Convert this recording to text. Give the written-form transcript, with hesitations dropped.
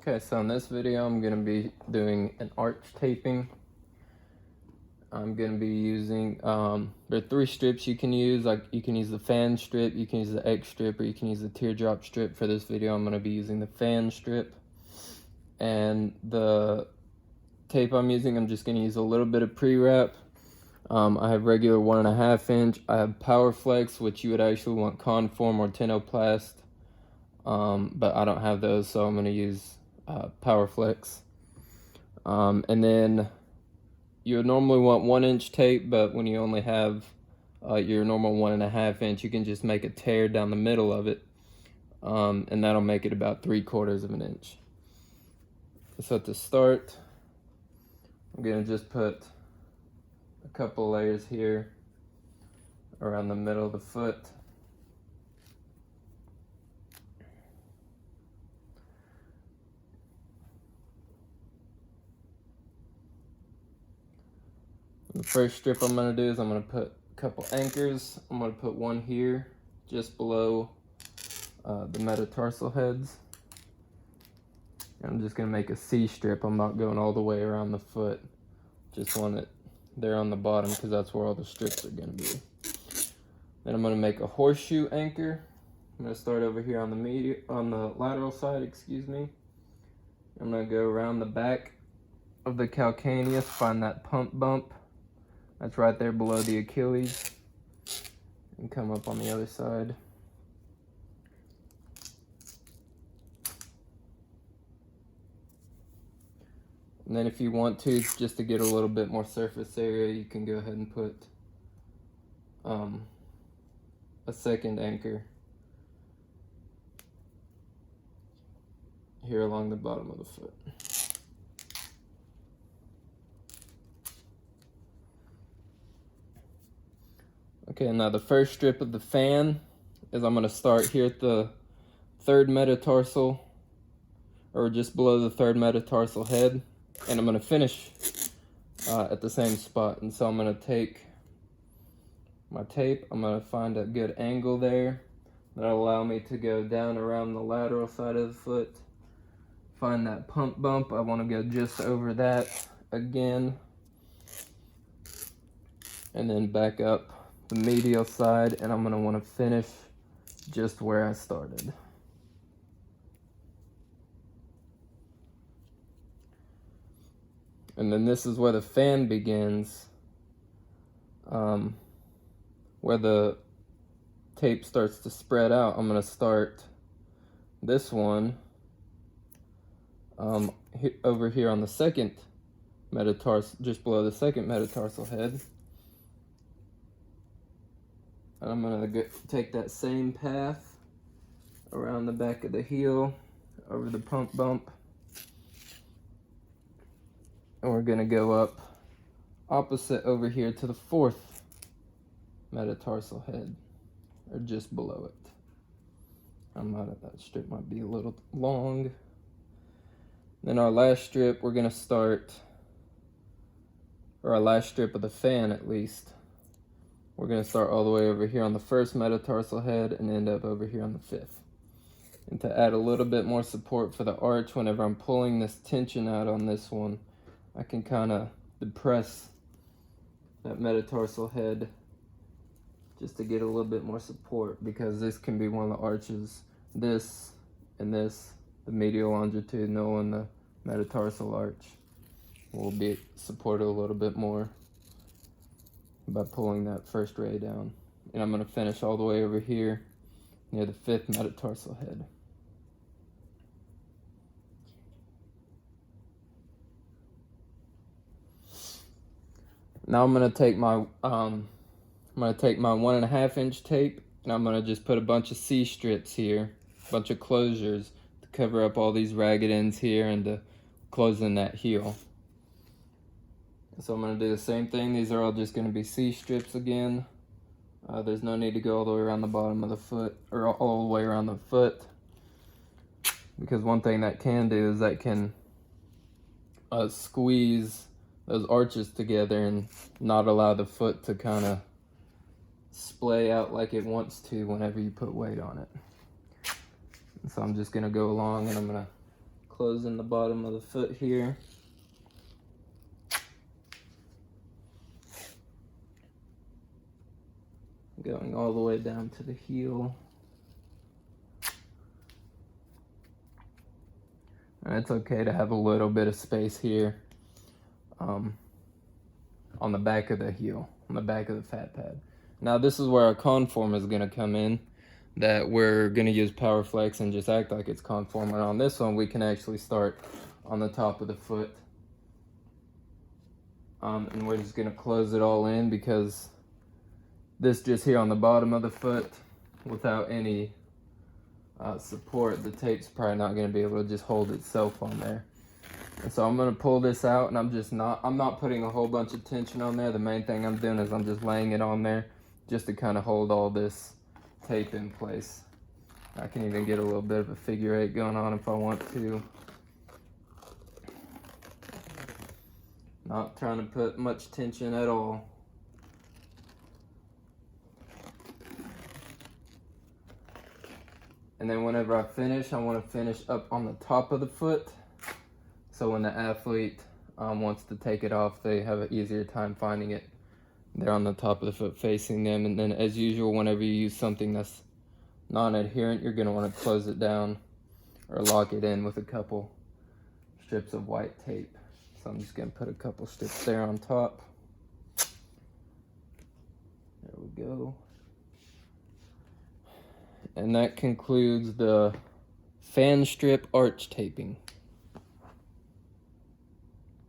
Okay, so in this video I'm going to be doing an arch taping. I'm going to be using, there are 3 strips you can use. Like you can use the fan strip, you can use the X strip, or you can use the teardrop strip. For this video I'm going to be using the fan strip. And the tape I'm using, I'm just going to use a little bit of pre-wrap. I have regular 1.5 inch. I have Powerflex, which you would actually want Conform or Tenoplast. But I don't have those, so I'm going to use Powerflex. And then you would normally want 1 inch tape, but when you only have your normal 1.5 inch, you can just make a tear down the middle of it, and that'll make it about 3/4 of an inch. So to start, I'm gonna just put a couple layers here around the middle of the foot. The first strip I'm going to do is I'm going to put a couple anchors. I'm going to put one here just below the metatarsal heads. And I'm just going to make a C strip. I'm not going all the way around the foot. Just want it there on the bottom because that's where all the strips are going to be. Then I'm going to make a horseshoe anchor. I'm going to start over here on the lateral side, excuse me. I'm going to go around the back of the calcaneus, find that pump bump. That's right there below the Achilles, and come up on the other side. And then if you want to, just to get a little bit more surface area, you can go ahead and put a second anchor here along the bottom of the foot. Okay, now the first strip of the fan is I'm going to start here at the 3rd metatarsal, or just below the 3rd metatarsal head, and I'm going to finish at the same spot. And so I'm going to take my tape, I'm going to find a good angle there that'll allow me to go down around the lateral side of the foot, find that pump bump. I want to go just over that again, and then back up the medial side, and I'm going to want to finish just where I started. And then this is where the fan begins, where the tape starts to spread out. I'm going to start this one over here on the 2nd metatarsal, just below the 2nd metatarsal head. And I'm going to take that same path around the back of the heel, over the pump bump. And we're going to go up opposite over here to the 4th metatarsal head, or just below it. That strip might be a little long. Then our last strip, we're going to start, or our last strip of the fan at least, we're going to start all the way over here on the 1st metatarsal head and end up over here on the 5th. And to add a little bit more support for the arch, whenever I'm pulling this tension out on this one, I can kind of depress that metatarsal head just to get a little bit more support, because this can be one of the arches. This and this, the medial longitudinal and the metatarsal arch, will be supported a little bit more by pulling that first ray down. And I'm going to finish all the way over here near the 5th metatarsal head. Now I'm going to take my 1.5 inch tape, and I'm going to just put a bunch of C strips here, a bunch of closures to cover up all these ragged ends here and to close in that heel. So I'm going to do the same thing. These are all just going to be C strips again. There's no need to go all the way around the bottom of the foot, or all the way around the foot, because one thing that can do is that can squeeze those arches together and not allow the foot to kind of splay out like it wants to whenever you put weight on it. And so I'm just going to go along, and I'm going to closing the bottom of the foot here. Going all the way down to the heel. And it's okay to have a little bit of space here on the back of the heel, on the back of the fat pad. Now this is where our conform is gonna come in, that we're gonna use PowerFlex and just act like it's conform. And on this one, we can actually start on the top of the foot. And we're just gonna close it all in, because this just here on the bottom of the foot, without any support, the tape's probably not gonna be able to just hold itself on there. And so I'm gonna pull this out, and I'm not putting a whole bunch of tension on there. The main thing I'm doing is I'm just laying it on there just to kind of hold all this tape in place. I can even get a little bit of a figure eight going on if I want to. Not trying to put much tension at all. And then whenever I finish, I want to finish up on the top of the foot, so when the athlete wants to take it off, they have an easier time finding it. They're on the top of the foot facing them. And then as usual, whenever you use something that's non-adherent, you're going to want to close it down or lock it in with a couple strips of white tape. So I'm just going to put a couple strips there on top. There we go. And that concludes the fan strip arch taping.